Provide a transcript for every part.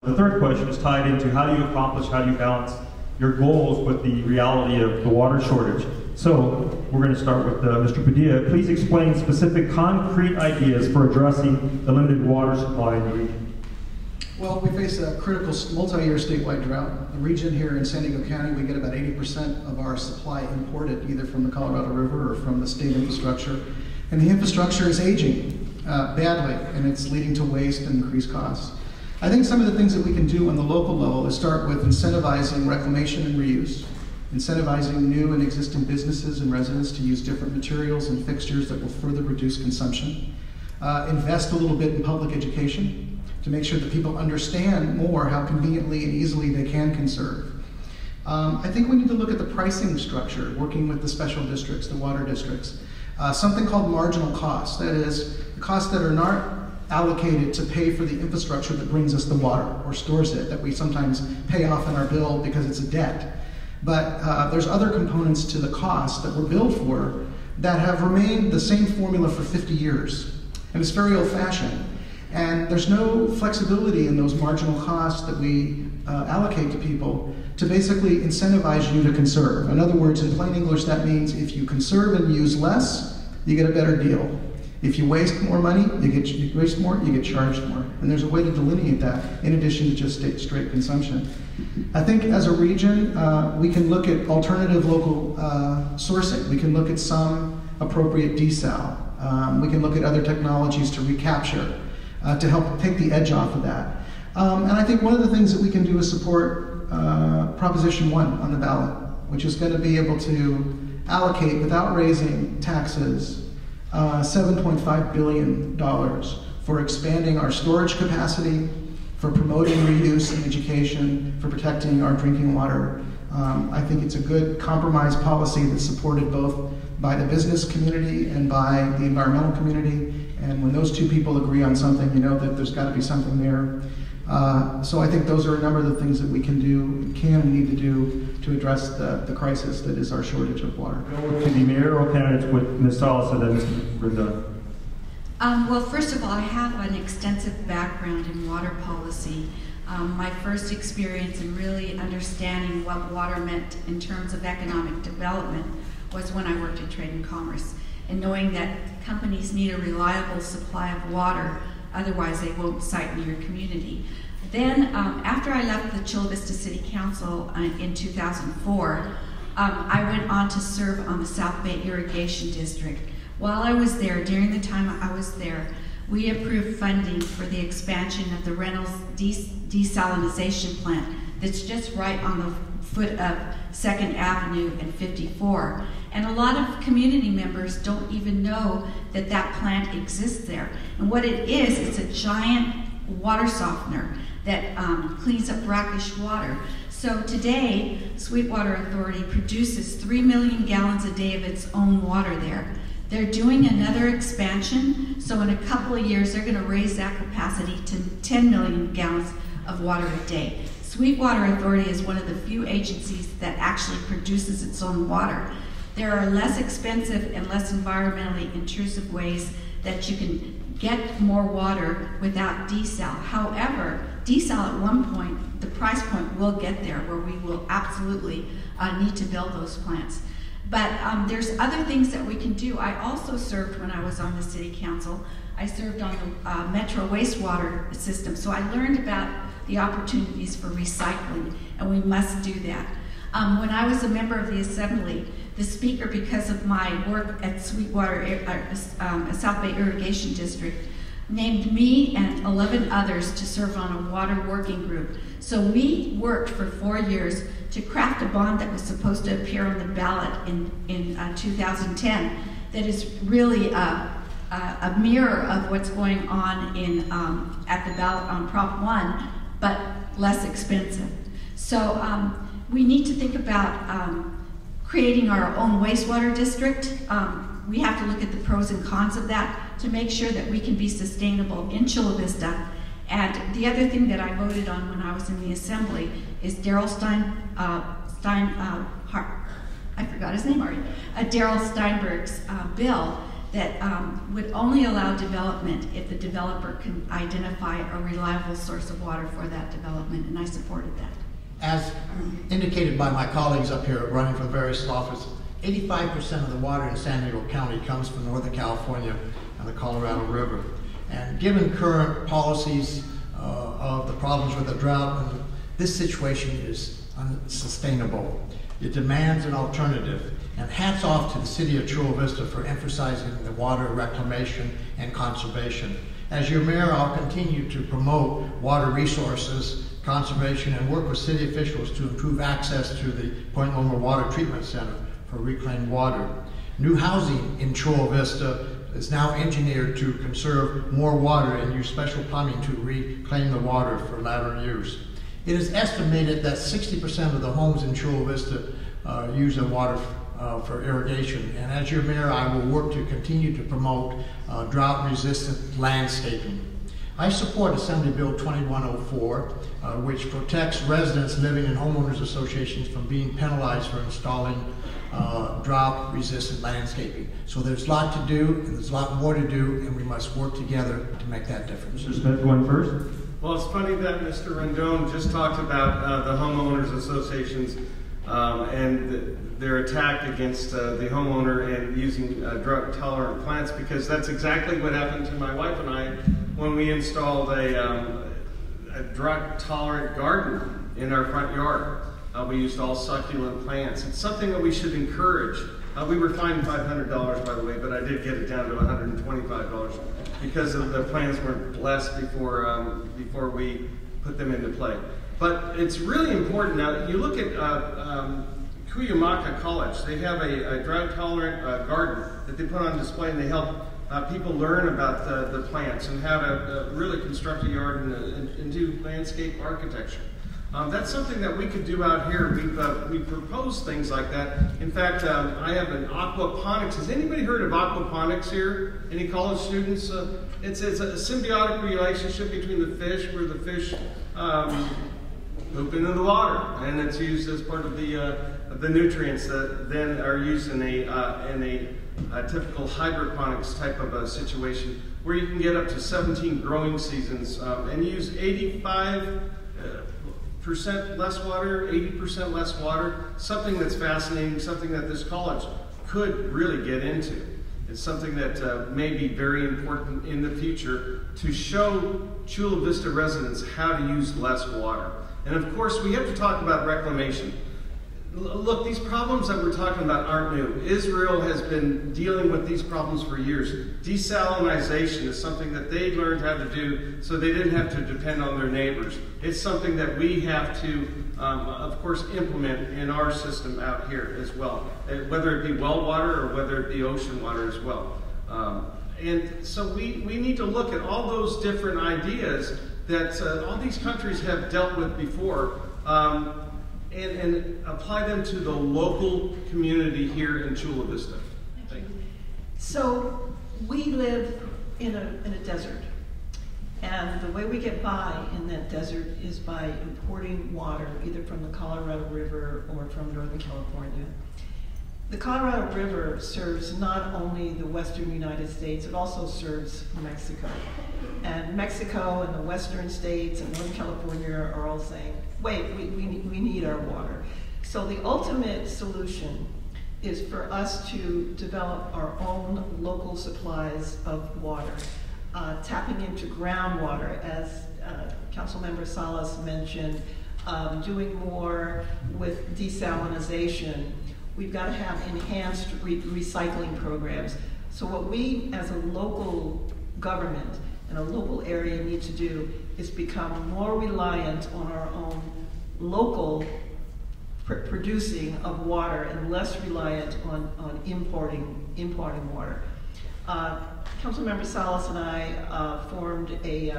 The third question is tied into how do you balance your goals with the reality of the water shortage. So we're going to start with Mr. Padilla. Please explain specific concrete ideas for addressing the limited water supply in the region. Well, we face a critical multi-year statewide drought. The region here in San Diego County, we get about 80% of our supply imported either from the Colorado River or from the state infrastructure. And the infrastructure is aging badly, and it's leading to waste and increased costs. I think some of the things that we can do on the local level is start with incentivizing reclamation and reuse, incentivizing new and existing businesses and residents to use different materials and fixtures that will further reduce consumption, invest a little bit in public education to make sure that people understand more how conveniently and easily they can conserve. I think we need to look at the pricing structure, working with the special districts, the water districts. Something called marginal costs, that is, the costs that are not allocated to pay for the infrastructure that brings us the water or stores it, that we sometimes pay off in our bill because it's a debt. But there's other components to the cost that we're billed for that have remained the same formula for 50 years. And it's very old-fashioned. And there's no flexibility in those marginal costs that we allocate to people to basically incentivize you to conserve. In other words, in plain English, that means if you conserve and use less, you get a better deal. If you waste more money, you get charged more. And there's a way to delineate that in addition to just straight consumption. I think as a region, we can look at alternative local sourcing. We can look at some appropriate desal. We can look at other technologies to recapture, to help take the edge off of that. And I think one of the things that we can do is support Proposition 1 on the ballot, which is going to be able to allocate, without raising taxes, $7.5 billion for expanding our storage capacity, for promoting reuse and education, for protecting our drinking water. I think it's a good compromise policy that's supported both by the business community and by the environmental community. And when those two people agree on something, you know that there's got to be something there. So I think those are a number of the things that we can do, and need to do to address the crisis that is our shortage of water. To the mayoral candidates with Ms. Salas and then Mr. Verdun. Well, first of all, I have an extensive background in water policy. My first experience in really understanding what water meant in terms of economic development was when I worked in Trade and Commerce, and knowing that companies need a reliable supply of water, otherwise they won't site in your community. Then, after I left the Chula Vista City Council in 2004, I went on to serve on the South Bay Irrigation District. While I was there, during the time I was there, we approved funding for the expansion of the Reynolds desalinization plant that's just right on the foot of 2nd Avenue and 54. And a lot of community members don't even know that that plant exists there. And what it is, it's a giant water softener that cleans up brackish water. So today, Sweetwater Authority produces 3 million gallons a day of its own water there. They're doing another expansion, so in a couple of years, they're gonna raise that capacity to 10 million gallons of water a day. Sweetwater Authority is one of the few agencies that actually produces its own water. There are less expensive and less environmentally intrusive ways that you can get more water without desal. However, desal at one point, the price point will get there where we will absolutely need to build those plants. But there's other things that we can do. I also served when I was on the city council. I served on the Metro wastewater system, so I learned about the opportunities for recycling, and we must do that. When I was a member of the assembly, the speaker, because of my work at Sweetwater, South Bay Irrigation District, named me and 11 others to serve on a water working group. So we worked for 4 years to craft a bond that was supposed to appear on the ballot in 2010 that is really a mirror of what's going on at the ballot on Prop 1, but less expensive. So we need to think about creating our own wastewater district. We have to look at the pros and cons of that to make sure that we can be sustainable in Chula Vista. And the other thing that I voted on when I was in the assembly is Daryl I forgot his name already, Daryl Steinberg's bill that would only allow development if the developer can identify a reliable source of water for that development, and I supported that. As indicated by my colleagues up here running from various offices, 85% of the water in San Diego County comes from Northern California and the Colorado River. And given current policies of the problems with the drought, this situation is unsustainable. It demands an alternative. And hats off to the city of Chula Vista for emphasizing the water reclamation and conservation. As your mayor, I'll continue to promote water resources, conservation, and work with city officials to improve access to the Point Loma Water Treatment Center for reclaimed water. New housing in Chula Vista is now engineered to conserve more water and use special plumbing to reclaim the water for latter use. It is estimated that 60% of the homes in Chula Vista use the water for irrigation. And as your mayor, I will work to continue to promote drought-resistant landscaping. I support Assembly Bill 2104, which protects residents living in homeowners associations from being penalized for installing drought-resistant landscaping. So there's a lot to do, and there's a lot more to do, and we must work together to make that difference. Mr. Smith, going first. Well, it's funny that Mr. Rendon just talked about the homeowners associations and their attack against the homeowner and using drought-tolerant plants, because that's exactly what happened to my wife and I when we installed a drought-tolerant garden in our front yard. We used all succulent plants. It's something that we should encourage. We were fined $500, by the way, but I did get it down to $125 because of the plans weren't blessed before we put them into play. But it's really important. Now, you look at Cuyamaca College. They have a drought-tolerant garden that they put on display, and they help people learn about the plants and how to really construct a yard and do landscape architecture. That's something that we could do out here. We propose things like that. In fact, I have an aquaponics. Has anybody heard of aquaponics here? Any college students? It's a symbiotic relationship between the fish, where the fish poop into the water, and it's used as part of the nutrients that then are used in a typical hydroponics type of a situation, where you can get up to 17 growing seasons and use 85% less water, 80% less water. Something that's fascinating, something that this college could really get into. It's something that may be very important in the future to show Chula Vista residents how to use less water. And of course, we have to talk about reclamation. Look, these problems that we're talking about aren't new. Israel has been dealing with these problems for years. Desalinization is something that they learned how to do so they didn't have to depend on their neighbors. It's something that we have to, of course, implement in our system out here as well, whether it be well water or whether it be ocean water as well. And so we need to look at all those different ideas that all these countries have dealt with before, and apply them to the local community here in Chula Vista. Thank you. So we live in a desert, and the way we get by in that desert is by importing water either from the Colorado River or from Northern California. The Colorado River serves not only the western United States, it also serves Mexico. And Mexico and the western states and Northern California are all saying, wait, we need our water. So the ultimate solution is for us to develop our own local supplies of water, tapping into groundwater, as Councilmember Salas mentioned, doing more with desalinization. We've got to have enhanced recycling programs. So what we as a local government and a local area need to do is become more reliant on our own local producing of water and less reliant on importing water. Councilmember Salas and I formed a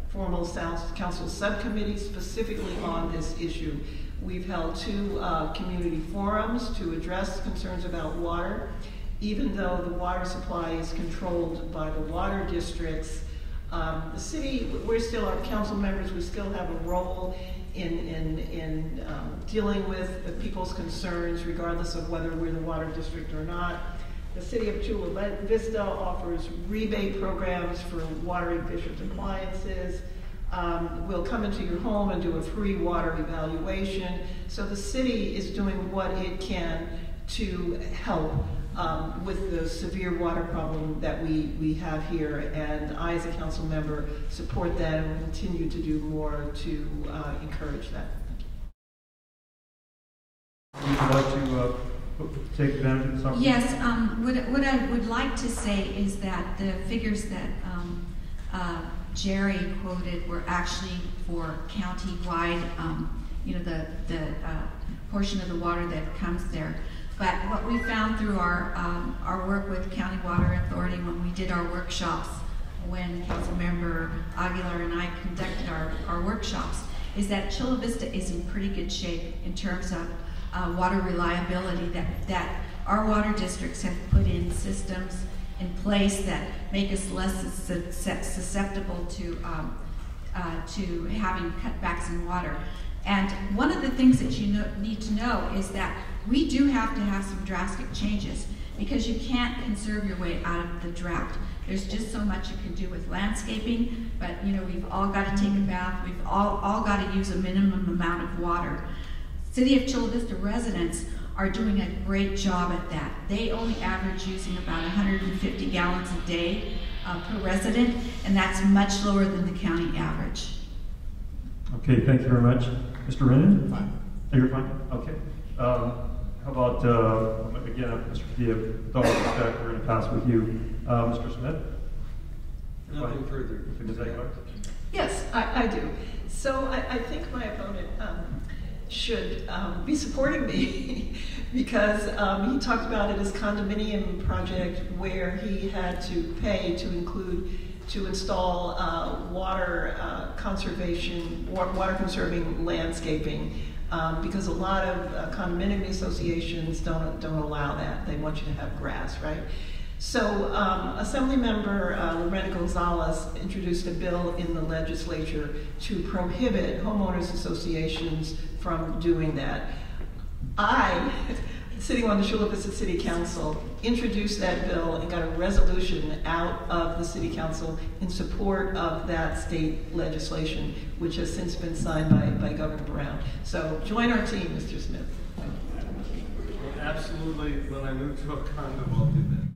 formal council subcommittee specifically on this issue. We've held 2 community forums to address concerns about water. Even though the water supply is controlled by the water districts, the city, we're still, our council members, we still have a role in dealing with people's concerns, regardless of whether we're the water district or not. The city of Chula Vista offers rebate programs for water efficient appliances. We'll come into your home and do a free water evaluation. So the city is doing what it can to help with the severe water problem that we have here. And I, as a council member, support that and will continue to do more to encourage that. Would you like to take advantage of this opportunity? Yes, what I would like to say is that the figures that Jerry quoted were actually for county-wide, the portion of the water that comes there. But what we found through our work with County Water Authority when we did our workshops, when Councilmember Aguilar and I conducted our workshops, is that Chula Vista is in pretty good shape in terms of water reliability, that our water districts have put in systems in place that make us less susceptible to having cutbacks in water. And one of the things that you need to know is that we do have to have some drastic changes, because you can't conserve your way out of the drought. There's just so much you can do with landscaping, but we've all got to take a bath. We've all got to use a minimum amount of water. City of Chula Vista residents are doing a great job at that. They only average using about 150 gallons a day per resident, and that's much lower than the county average. Okay, thank you very much. Mr. Rennan? Fine. Oh, you're fine? Okay. How about, again, Mr. Padilla, with all respect, we're going to pass with you. Mr. Smith? Nothing further. Ms. Aguilar? Yes, I do. So I think my opponent should be supporting me because he talked about it as condominium project where he had to pay to install water conservation, water conserving landscaping, because a lot of condominium associations don't allow that. They want you to have grass, right? So Assemblymember Lorena Gonzalez introduced a bill in the legislature to prohibit homeowners associations from doing that. I, sitting on the Chula Vista City Council, introduced that bill and got a resolution out of the City Council in support of that state legislation, which has since been signed by Governor Brown. So join our team, Mr. Smith. Absolutely. When I move to a condo, I'll do that.